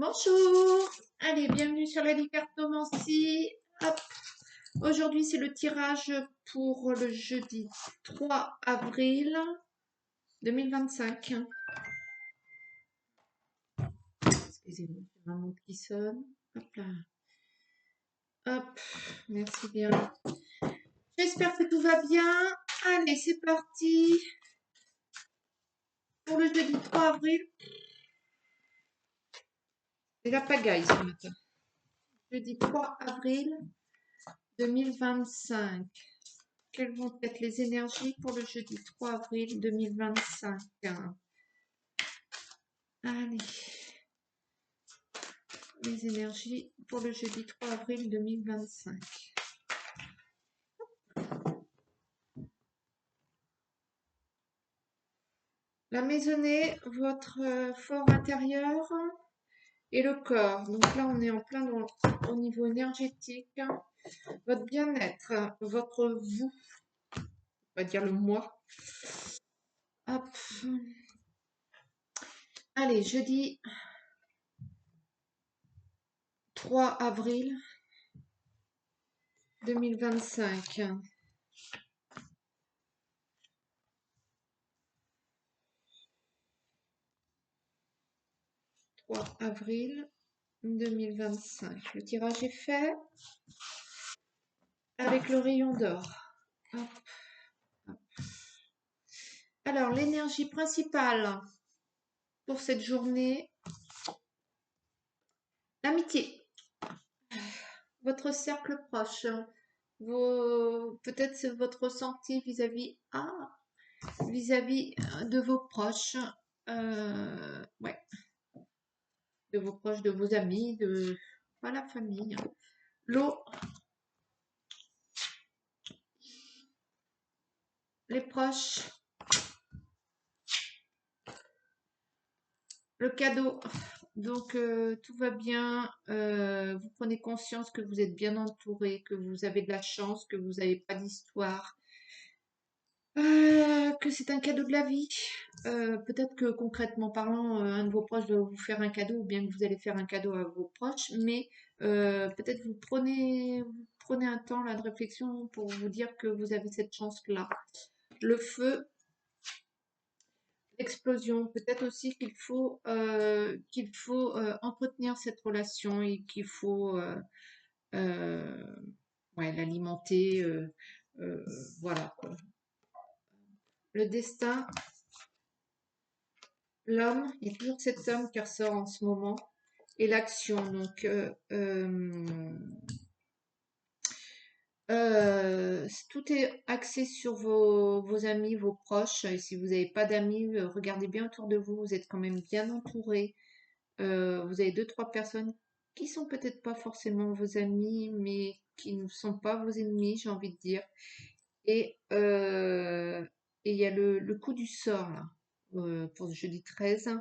Bonjour, allez, bienvenue sur la cartomancie. Hop, aujourd'hui c'est le tirage pour le jeudi 3 avril 2025. Excusez-moi, j'ai ma montre qui sonne. Hop là. Hop, merci bien. J'espère que tout va bien. Allez, c'est parti pour le jeudi 3 avril. C'est la pagaille ce matin. Jeudi 3 avril 2025. Quelles vont être les énergies pour le jeudi 3 avril 2025? Allez, les énergies pour le jeudi 3 avril 2025. La maisonnée, votre fort intérieur et le corps. Donc là, on est en plein au niveau énergétique. Votre bien-être, votre vous, on va dire le moi. Hop. Allez, jeudi 3 avril 2025. 3 avril 2025. Le tirage est fait avec le rayon d'or. Hop, hop. Alors, l'énergie principale pour cette journée, l'amitié, votre cercle proche, peut-être c'est votre ressenti vis-à-vis de vos proches, ouais, de vos proches, de vos amis, de pas la famille. L'eau, les proches, le cadeau. Donc tout va bien, vous prenez conscience que vous êtes bien entouré, que vous avez de la chance, que vous n'avez pas d'histoire, que c'est un cadeau de la vie. Peut-être que concrètement parlant, un de vos proches doit vous faire un cadeau ou bien que vous allez faire un cadeau à vos proches, mais peut-être vous prenez un temps là de réflexion pour vous dire que vous avez cette chance-là. Le feu, l'explosion, peut-être aussi qu'il faut entretenir cette relation et qu'il faut euh, ouais, l'alimenter, euh, voilà quoi. Le destin, l'homme, il y a toujours cet homme qui ressort en ce moment, et l'action. Donc, tout est axé sur vos amis, vos proches. Et si vous n'avez pas d'amis, regardez bien autour de vous. Vous êtes quand même bien entouré. Vous avez deux, trois personnes qui sont peut-être pas forcément vos amis, mais qui ne sont pas vos ennemis, j'ai envie de dire. Et il y a le coup du sort là, pour le jeudi 13.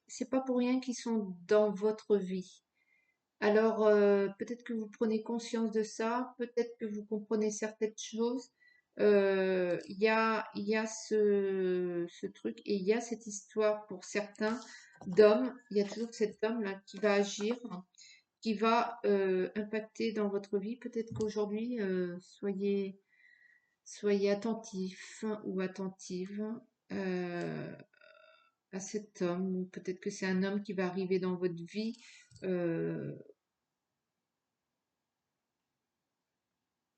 C'est pas pour rien qu'ils sont dans votre vie. Alors, peut-être que vous prenez conscience de ça, peut-être que vous comprenez certaines choses. Il y a ce truc et il y a cette histoire pour certains d'hommes. Il y a toujours cet homme-là qui va agir, qui va impacter dans votre vie. Peut-être qu'aujourd'hui, soyez attentif ou attentive euh, à cet homme. Ou peut-être que c'est un homme qui va arriver dans votre vie. euh,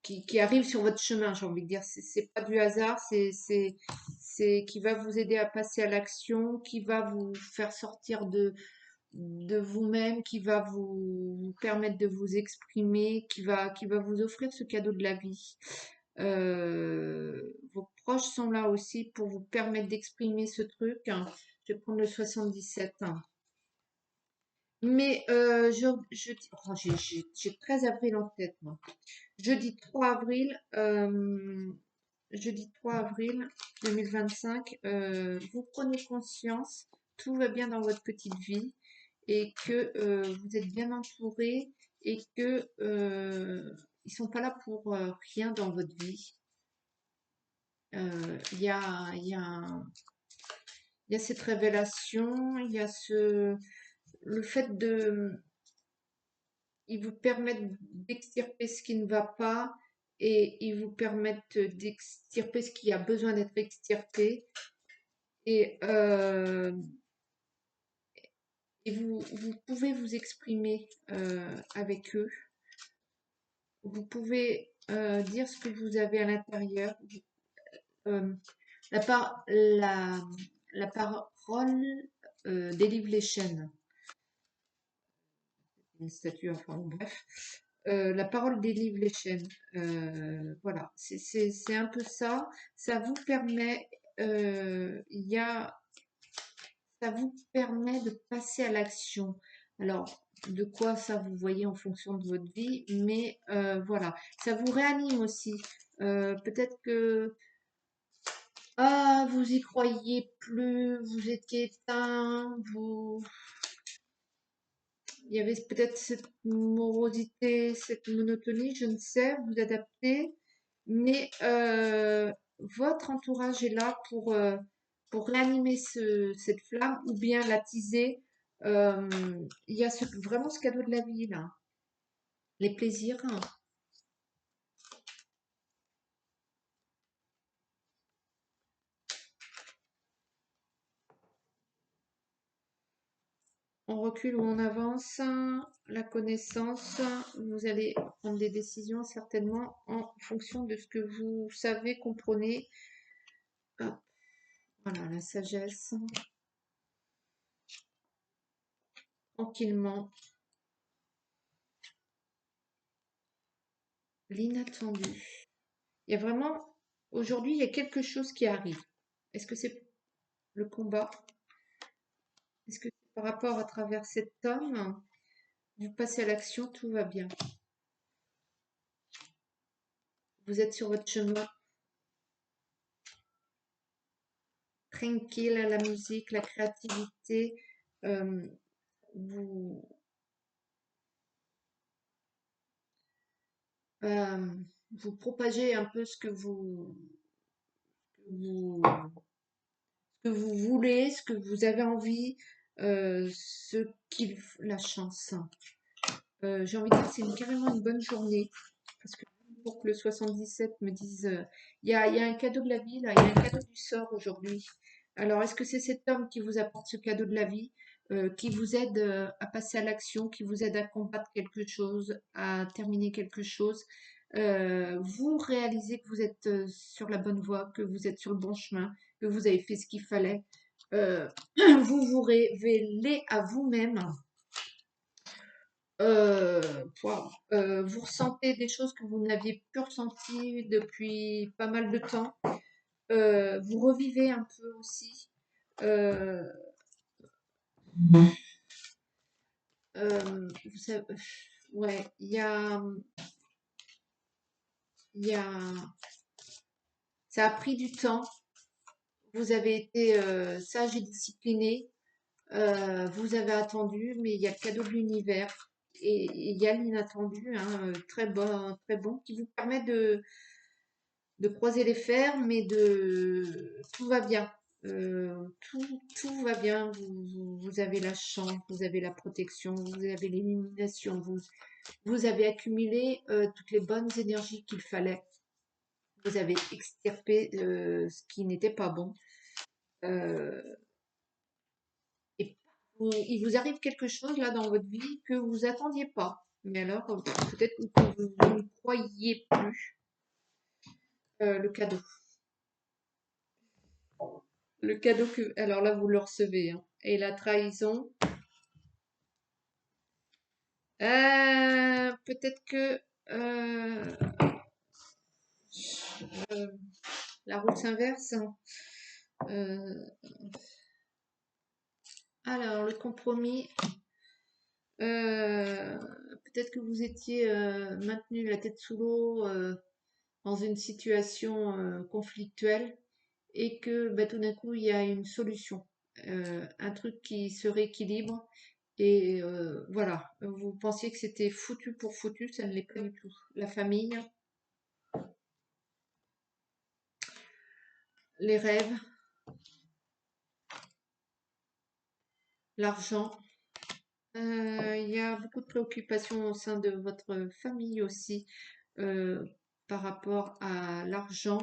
qui arrive sur votre chemin, j'ai envie de dire. C'est pas du hasard, c'est qui va vous aider à passer à l'action, qui va vous faire sortir de vous-même, qui va vous permettre de vous exprimer, qui va vous offrir ce cadeau de la vie. Vos proches sont là aussi pour vous permettre d'exprimer ce truc. Je vais prendre le 77. Mais j'ai 13 avril en tête, moi. Jeudi 3 avril, jeudi 3 avril 2025, vous prenez conscience, tout va bien dans votre petite vie et que vous êtes bien entouré et que ils sont pas là pour rien dans votre vie. Il y a il y a cette révélation, il y a le fait ils vous permettent d'extirper ce qui ne va pas et ils vous permettent d'extirper ce qui a besoin d'être extirpé. Et, euh, et vous pouvez vous exprimer avec eux. Vous pouvez dire ce que vous avez à l'intérieur. Euh, la, la parole délivre les chaînes. Une statue, enfin bref. La parole délivre les chaînes. Voilà, c'est un peu ça. Ça vous permet, il y a, ça vous permet de passer à l'action. Alors, de quoi ça vous voyez en fonction de votre vie, mais voilà, ça vous réanime aussi. Peut-être que vous y croyez plus, vous étiez éteint, il y avait peut-être cette morosité, cette monotonie, je ne sais, vous adaptez, mais votre entourage est là pour réanimer cette flamme ou bien l'attiser. Il y a vraiment ce cadeau de la vie là, les plaisirs. On recule ou on avance, la connaissance, vous allez prendre des décisions certainement en fonction de ce que vous savez, comprenez. Hop, voilà, la sagesse, tranquillement, l'inattendu. Il y a vraiment, aujourd'hui, il y a quelque chose qui arrive. Est-ce que c'est le combat? Est-ce que c'est par rapport à travers cet homme, vous passez à l'action, tout va bien. Vous êtes sur votre chemin tranquille, la musique, la créativité, euh, vous, euh, vous propagez un peu vous, ce que vous voulez, ce que vous avez envie, ce qu'il la chance. J'ai envie de dire que c'est carrément une bonne journée. Parce que pour que le 77 me dise, il y a un cadeau de la vie, là, il y a un cadeau du sort aujourd'hui. Alors, est-ce que c'est cet homme qui vous apporte ce cadeau de la vie, qui vous aide à passer à l'action, qui vous aide à combattre quelque chose, à terminer quelque chose? Vous réalisez que vous êtes sur la bonne voie, que vous êtes sur le bon chemin, que vous avez fait ce qu'il fallait. Euh, vous vous révélez à vous-même. Vous ressentez des choses que vous n'aviez plus ressenties depuis pas mal de temps. Vous revivez un peu aussi. Euh, vous savez, ouais, il y a, ça a pris du temps. Vous avez été sage et discipliné. Vous avez attendu, mais il y a le cadeau de l'univers et il y a l'inattendu, hein, très bon, qui vous permet de croiser les fers, mais tout va bien. Tout va bien. Vous avez la chance, vous avez la protection, vous avez l'illumination, vous avez accumulé toutes les bonnes énergies qu'il fallait. Vous avez extirpé ce qui n'était pas bon. Euh, et il vous arrive quelque chose là dans votre vie que vous attendiez pas. Mais alors, peut-être que vous ne croyez plus le cadeau. Le cadeau que... Alors là, vous le recevez, hein. Et la trahison. Peut-être que euh, euh, la route s'inverse, hein. Euh, alors, le compromis. euh, Peut-être que vous étiez maintenu la tête sous l'eau dans une situation conflictuelle et que bah, tout d'un coup, il y a une solution. Un truc qui se rééquilibre. Et voilà, vous pensiez que c'était foutu pour foutu, ça ne l'est pas du tout. La famille, les rêves, l'argent. Il y a beaucoup de préoccupations au sein de votre famille aussi par rapport à l'argent.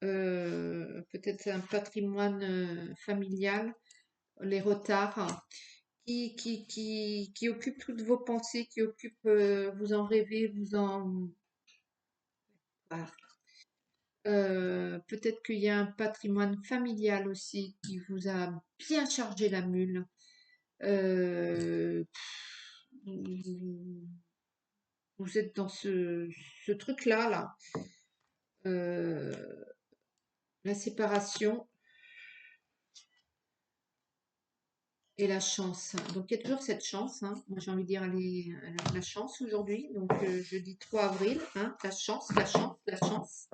Peut-être un patrimoine familial, les retards qui occupent toutes vos pensées, qui occupent, vous en rêvez, voilà. Peut-être qu'il y a un patrimoine familial aussi qui vous a bien chargé la mule. Euh, vous, vous êtes dans ce truc-là, là. Euh, la séparation et la chance. Donc, il y a toujours cette chance, hein. Moi, j'ai envie de dire, la chance aujourd'hui. Donc, jeudi 3 avril, hein, la chance, la chance, la chance.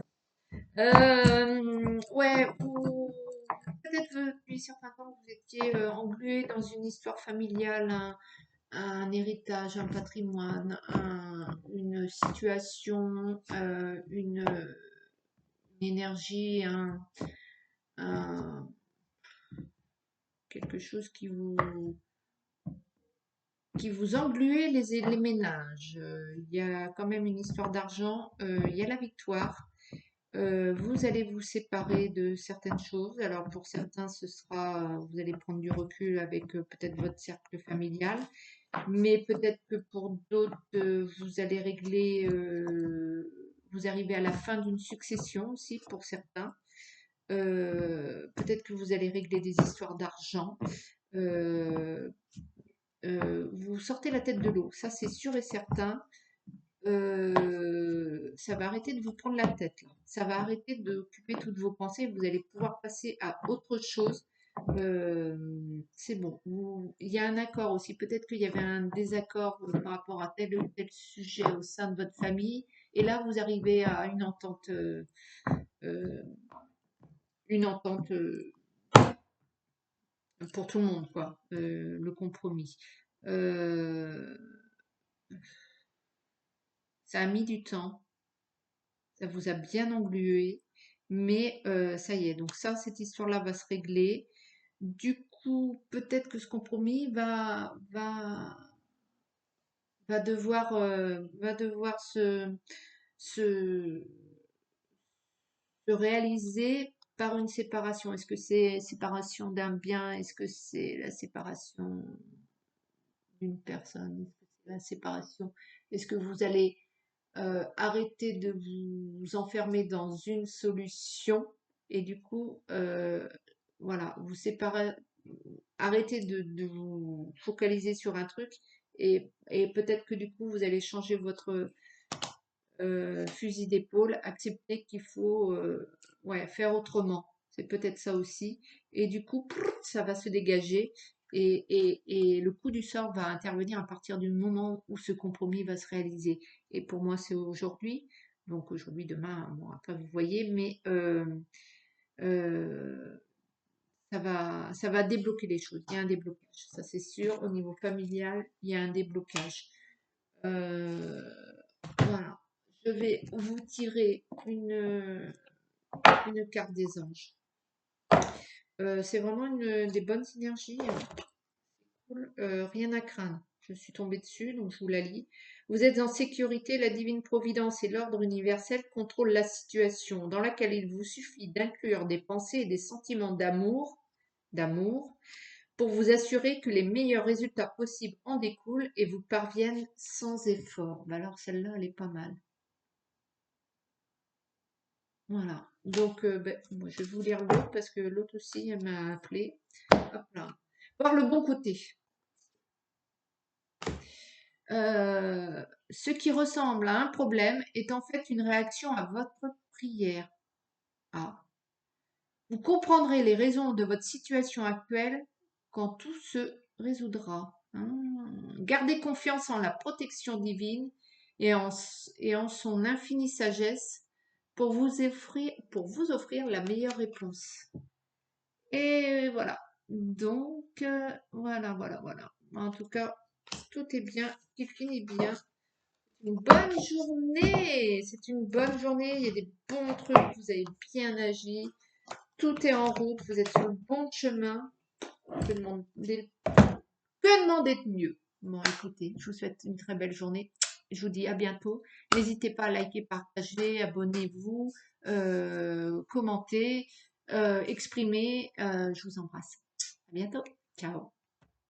Ouais, peut-être depuis certains temps, vous étiez englué dans une histoire familiale, un héritage, un patrimoine, une situation, une énergie, un- quelque chose qui vous engluait les ménages. Il y a quand même une histoire d'argent, il y a la victoire. Vous allez vous séparer de certaines choses. Alors pour certains, vous allez prendre du recul avec peut-être votre cercle familial, mais peut-être que pour d'autres, vous allez vous arrivez à la fin d'une succession aussi pour certains. Peut-être que vous allez régler des histoires d'argent. Euh, vous sortez la tête de l'eau, ça c'est sûr et certain. Ça va arrêter de vous prendre la tête, là. Ça va arrêter d'occuper toutes vos pensées. Vous allez pouvoir passer à autre chose. C'est bon. Il y a un accord aussi. Peut-être qu'il y avait un désaccord par rapport à tel ou tel sujet au sein de votre famille. Et là, vous arrivez à euh, une entente pour tout le monde, quoi. Le compromis. Euh, ça a mis du temps. Ça vous a bien englué, mais ça y est. Donc ça, cette histoire-là va se régler. Du coup, peut-être que ce compromis va devoir se, se réaliser par une séparation. Est-ce que c'est séparation d'un bien? Est-ce que c'est la séparation d'une personne? Est-ce que c'est la séparation? Est-ce que vous allez arrêter de vous enfermer dans une solution et du coup, voilà, vous séparez, arrêtez de vous focaliser sur un truc et peut-être que du coup, vous allez changer votre fusil d'épaule, accepter qu'il faut ouais, faire autrement. C'est peut-être ça aussi. Et du coup, ça va se dégager et le coup du sort va intervenir à partir du moment où ce compromis va se réaliser. Et pour moi, c'est aujourd'hui. Donc aujourd'hui, demain, bon, après vous voyez, mais euh, ça va débloquer les choses. Il y a un déblocage, ça c'est sûr. Au niveau familial, il y a un déblocage. Euh, voilà. Je vais vous tirer une carte des anges. C'est vraiment des bonnes synergies, hein. Cool. Rien à craindre. Je suis tombée dessus, donc je vous la lis. Vous êtes en sécurité, la divine providence et l'ordre universel contrôlent la situation dans laquelle il vous suffit d'inclure des pensées et des sentiments d'amour, pour vous assurer que les meilleurs résultats possibles en découlent et vous parviennent sans effort. Bah alors celle-là, elle est pas mal. Voilà. Donc, ben, moi, je vais vous lire l'autre parce que l'autre aussi, elle m'a appelé. Hop là. Voir le bon côté. Ce qui ressemble à un problème est en fait une réaction à votre prière. Ah. Vous comprendrez les raisons de votre situation actuelle quand tout se résoudra. Gardez confiance en la protection divine et en son infinie sagesse pour vous offrir la meilleure réponse. Et voilà. Donc, voilà. En tout cas, tout est bien, qui finit bien. Une bonne journée. C'est une bonne journée. Il y a des bons trucs. Vous avez bien agi. Tout est en route. Vous êtes sur le bon chemin. Je vais demander Que demander de mieux? Bon, écoutez, je vous souhaite une très belle journée. Je vous dis à bientôt. N'hésitez pas à liker, partager, abonnez-vous, commentez, exprimez. Je vous embrasse. À bientôt. Ciao.